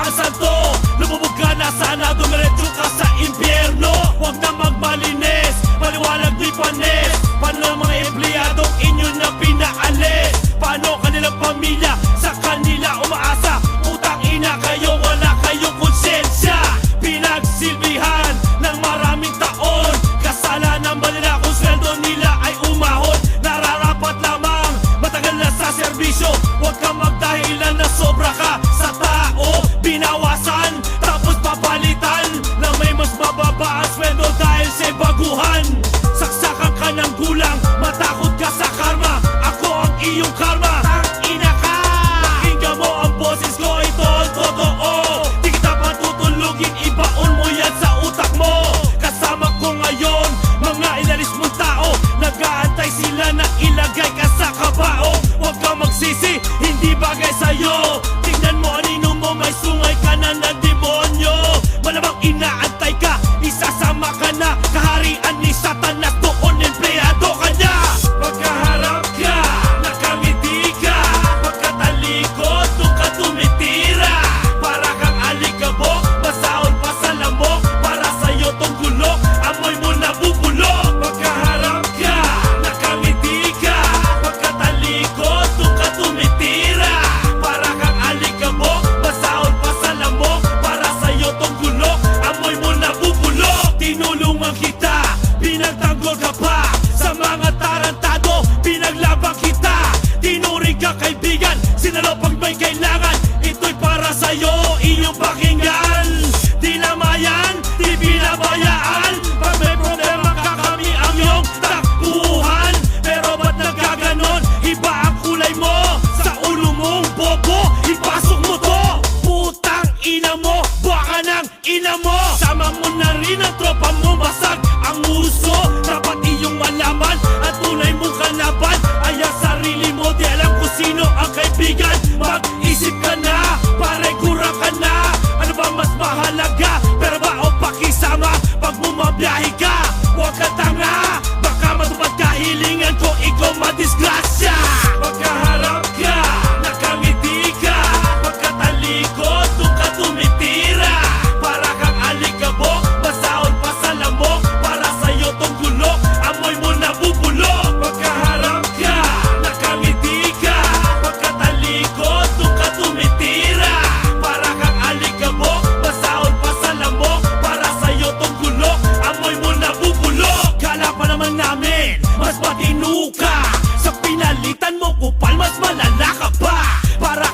na santo. Lumubog ka na, sana dumiretso ka sa impyerno. Huwag na magmalinis, maliwanag di panis. Paano ang mga empleyadong inyo na pinaalis? Paano kanilang pamilya sa kanila umaasa? Utang ina kayo, wala kayong konsensya. Pinagsilbihan ng maraming taon, kasalanan ba nila kung sweldo nila ay umahon? Nararapat lamang matagal na sa serbisyo. Huwag kang magdahilan na sobra ka sa tao. Binawasan tapos papalitan na may mas mababa ang sweldo dahil sa baguhan. Saksakan ka ng gulang, matakot ka sa karma. Ako ang iyong karma. Tangina ka! Pakinggan mo ang boses ko, ito ang totoo. Di kita patutulugin, ibaon mo yan sa utak mo. Kasama ko ngayon mga ilalis mong tao. Nag-aantay sila na ilagay ka sa kabao. Huwag kang magsisi, hindi bagay sa'yo. Tingnan mo anino mo, may sungay ka na ng demonyo. Malamang inaantay ka, isasama ka na. Kaharian ni Satanas, doon empleyado ka na. Pagkaharap ka, nakangiti ka. Pagkatalikod, doon ka tumitira. Para kang alikabok, basaon pa sa lamok. Para sa'yo tong gulok, amoy mo nabubulok. Pagkaharap ka, nakangiti ka. Pagkatalikod, doon ka tumitira. Para kang alikabok, basaon pa sa lamok. Para sa'yo tong gulok, amoy mo nabubulok. Tinulungan kita, pinagtanggol ka pa. Sa mga tarantado, pinaglaban kita. Tinuring ka kaibigan, sinalo pag may kailangan. Ito'y para sa'yo, iyong pakinggan. Di namayan, di binabayaan. Pag may problema ka, kami ang iyong takbuhan. Pero ba't nagkaganon? Iba ang kulay mo. Sa ulo mong bobo, ipasok mo to. Putang ina mo, baka ng ina mo. Sama mo na rin ang tropa mo, basag ang uso. Dapat iyong malaman, ang tunay mong kalaban ay ang sarili mo. Di alam kung sino ang kaibigan, mag-isip ka na.